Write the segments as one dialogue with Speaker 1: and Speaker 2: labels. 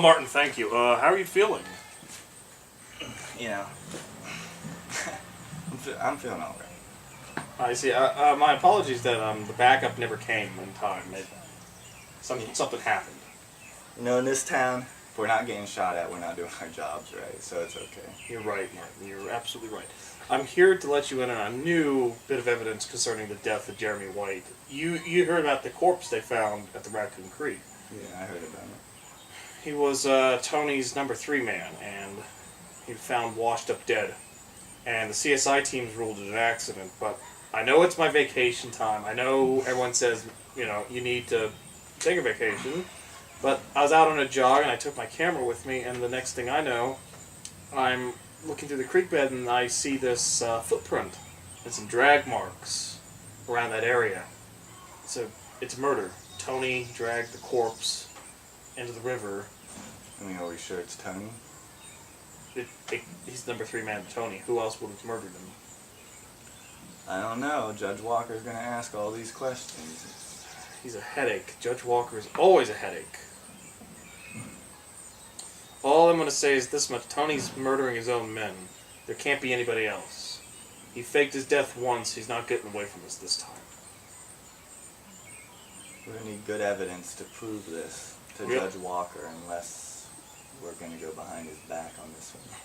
Speaker 1: Hello, Martin. Thank you. How are you feeling?
Speaker 2: You know, I'm feeling all right.
Speaker 1: I see. My apologies that the backup never came in time. Something happened.
Speaker 2: You know, in this town, if we're not getting shot at, we're not doing our jobs right, so it's okay.
Speaker 1: You're right, Martin. You're absolutely right. I'm here to let you in on a new bit of evidence concerning the death of Jeremy White. You heard about the corpse they found at the Raccoon Creek.
Speaker 2: Yeah, I heard about it.
Speaker 1: He was Tony's number 3 man, and he was found washed up dead. And the CSI teams ruled it an accident, but I know it's my vacation time. I know everyone says, you need to take a vacation. But I was out on a jog, and I took my camera with me, and the next thing I know, I'm looking through the creek bed, and I see this footprint and some drag marks around that area. It's murder. Tony dragged the corpse into the river.
Speaker 2: I mean, are we sure it's Tony?
Speaker 1: He's number 3 man, Tony. Who else would have murdered him?
Speaker 2: I don't know. Judge Walker's gonna ask all these questions.
Speaker 1: He's a headache. Judge Walker is always a headache. All I'm going to say is this much. Tony's murdering his own men. There can't be anybody else. He faked his death once. He's not getting away from us this time.
Speaker 2: We're gonna need good evidence to prove this to Judge Walker, unless we're gonna go behind his back on this one.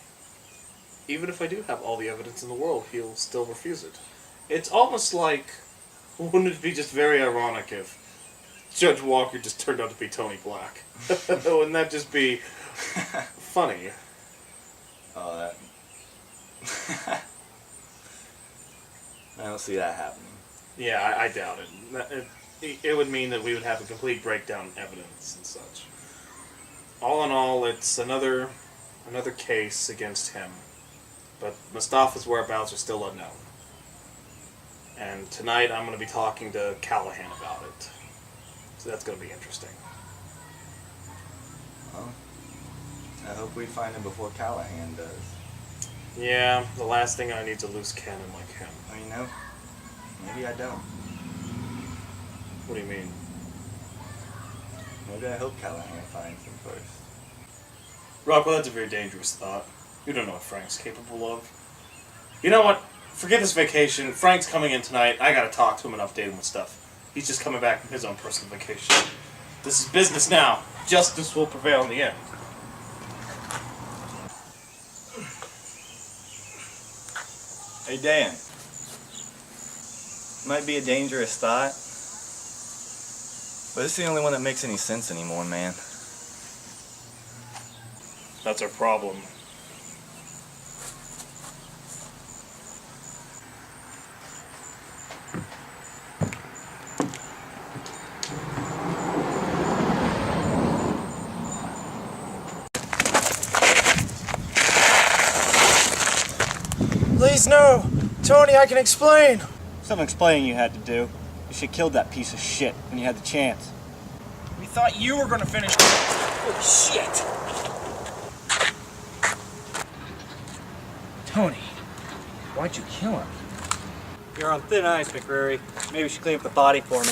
Speaker 1: Even if I do have all the evidence in the world, he'll still refuse it. It's almost like, wouldn't it be just very ironic if Judge Walker just turned out to be Tony Black? Wouldn't that just be funny?
Speaker 2: Oh, that... I don't see that happening.
Speaker 1: Yeah, I doubt it. It would mean that we would have a complete breakdown in evidence and such. All in all, it's another case against him. But Mustafa's whereabouts are still unknown. And tonight I'm going to be talking to Callahan about it. So that's going to be interesting.
Speaker 2: Well, I hope we find him before Callahan does.
Speaker 1: Yeah, the last thing I need is a loose cannon like him.
Speaker 2: Oh, you know, maybe I don't.
Speaker 1: What do you mean?
Speaker 2: Maybe I hope Callahan finds him first.
Speaker 1: Rockwell, that's a very dangerous thought. You don't know what Frank's capable of. You know what? Forget this vacation. Frank's coming in tonight. I gotta talk to him and update him with stuff. He's just coming back from his own personal vacation. This is business now. Justice will prevail in the end.
Speaker 2: Hey, Dan. Might be a dangerous thought, but it's the only one that makes any sense anymore, man.
Speaker 1: That's our problem.
Speaker 3: Please, no! Tony, I can explain!
Speaker 4: Some explaining you had to do. You should have killed that piece of shit when you had the chance.
Speaker 3: We thought you were gonna finish. Holy shit! Tony, why'd you kill him?
Speaker 4: You're on thin ice, McCreary. Maybe you should clean up the body for me.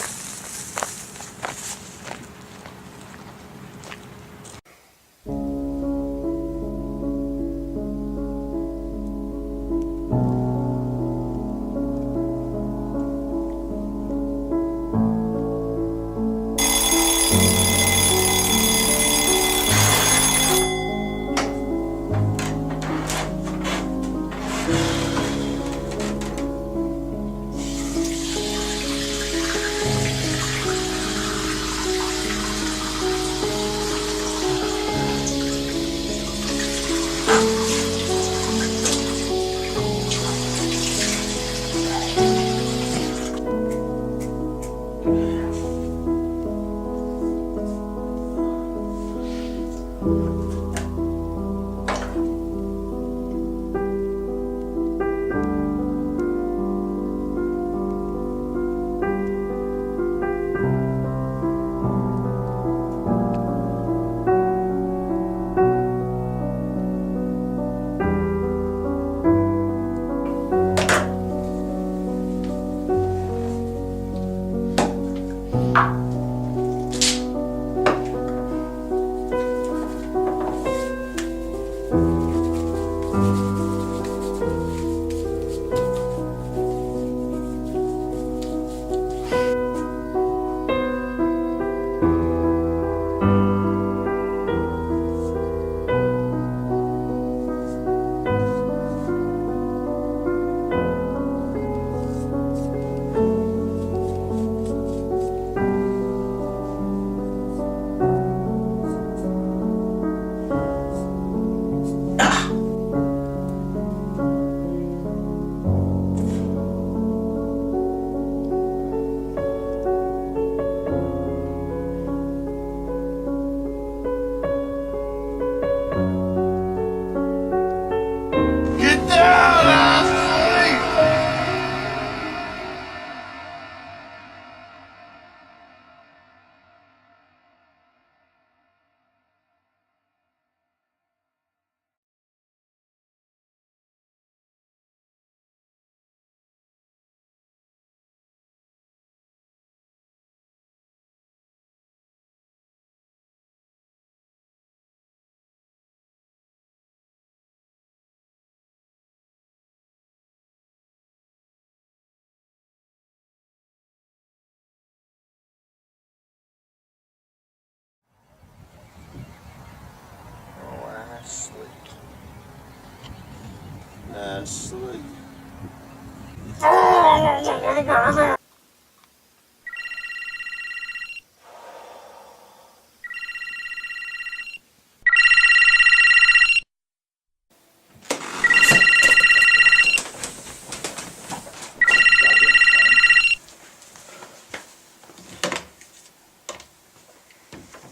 Speaker 3: eventually.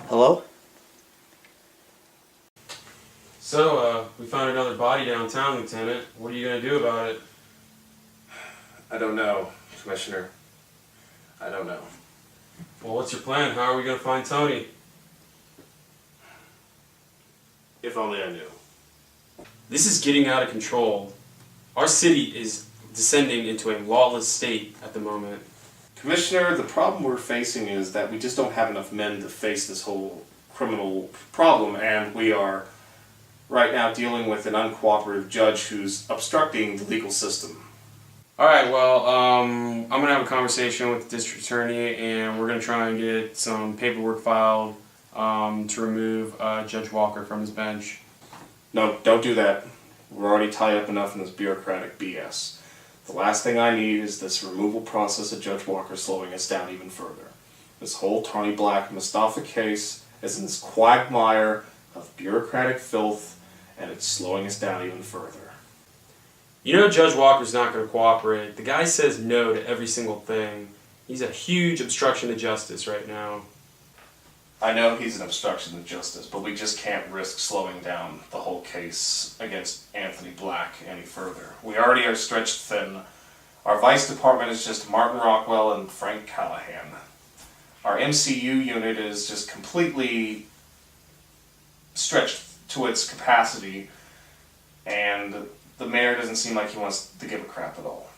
Speaker 2: Hello?
Speaker 5: So, we found another body downtown, Lieutenant. What are you gonna do about it?
Speaker 1: I don't know, Commissioner. I don't know.
Speaker 5: Well, what's your plan? How are we gonna find Tony?
Speaker 1: If only I knew.
Speaker 5: This is getting out of control. Our city is descending into a lawless state at the moment.
Speaker 1: Commissioner, the problem we're facing is that we just don't have enough men to face this whole criminal problem, and we are right now dealing with an uncooperative judge who's obstructing the legal system.
Speaker 5: Alright, well, I'm gonna have a conversation with the district attorney and we're gonna try and get some paperwork filed to remove Judge Walker from his bench.
Speaker 1: No, don't do that. We're already tied up enough in this bureaucratic BS. The last thing I need is this removal process of Judge Walker slowing us down even further. This whole Tony Black Mustafa case is in this quagmire of bureaucratic filth, and it's slowing us down even further.
Speaker 5: You know Judge Walker's not gonna cooperate. The guy says no to every single thing. He's a huge obstruction to justice right now.
Speaker 1: I know he's an obstruction to justice, but we just can't risk slowing down the whole case against Anthony Black any further. We already are stretched thin. Our vice department is just Martin Rockwell and Frank Callahan. Our MCU unit is just completely stretched to its capacity, and the mayor doesn't seem like he wants to give a crap at all.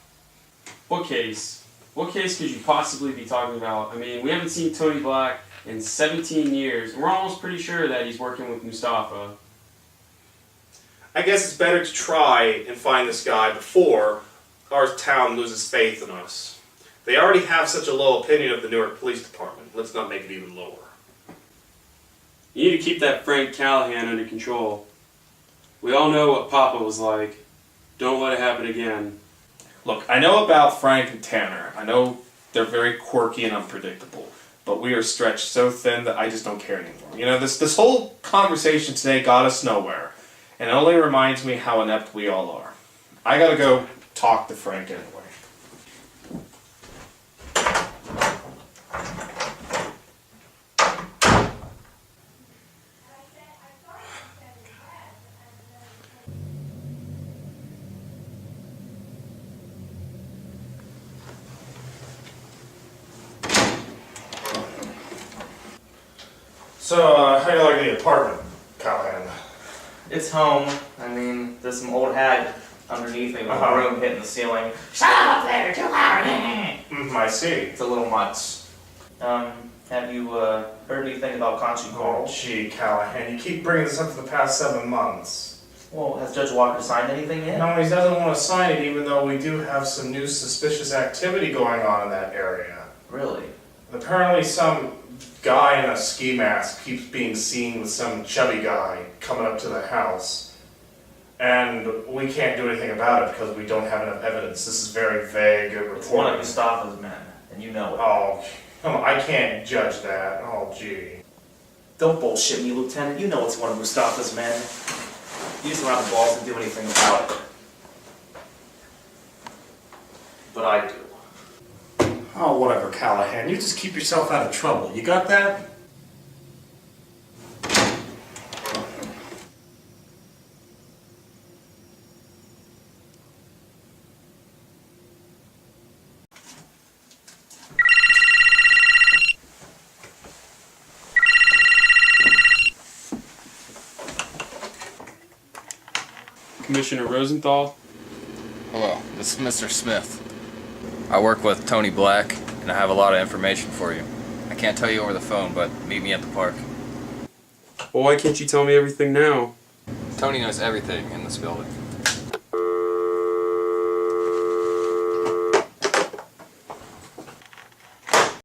Speaker 5: What case? What case could you possibly be talking about? I mean, we haven't seen Tony Black in 17 years, and we're almost pretty sure that he's working with Mustafa.
Speaker 1: I guess it's better to try and find this guy before our town loses faith in us. They already have such a low opinion of the Newark Police Department. Let's not make it even lower.
Speaker 5: You need to keep that Frank Callahan under control. We all know what Papa was like. Don't let it happen again.
Speaker 1: Look, I know about Frank and Tanner. I know they're very quirky and unpredictable. But we are stretched so thin that I just don't care anymore. You know, this whole conversation today got us nowhere. And it only reminds me how inept we all are. I gotta go talk to Frank anyway. So, how do you like the apartment, Callahan?
Speaker 6: It's home. I mean, there's some old hag underneath me with a broom hitting the ceiling.
Speaker 3: Shut up there, too loud!
Speaker 1: I see.
Speaker 6: It's a little much. Have you heard anything about Conchi Coral?
Speaker 7: Oh, gee, Callahan, you keep bringing this up for the past 7 months.
Speaker 6: Well, has Judge Walker signed anything yet?
Speaker 7: No, he doesn't want to sign it, even though we do have some new suspicious activity going on in that area.
Speaker 6: Really?
Speaker 7: Apparently some guy in a ski mask keeps being seen with some chubby guy coming up to the house. And we can't do anything about it because we don't have enough evidence. This is very vague reporting.
Speaker 6: It's one of Mustafa's men, and you know it.
Speaker 7: Oh, come on, I can't judge that. Oh, gee.
Speaker 6: Don't bullshit me, Lieutenant. You know it's one of Mustafa's men. You just don't have the balls to do anything about it. But I do.
Speaker 7: Oh, whatever, Callahan. You just keep yourself out of trouble. You got that?
Speaker 5: Commissioner Rosenthal?
Speaker 8: Hello, this is Mr. Smith. I work with Tony Black, and I have a lot of information for you. I can't tell you over the phone, but meet me at the park.
Speaker 5: Well, why can't you tell me everything now?
Speaker 8: Tony knows everything in this building.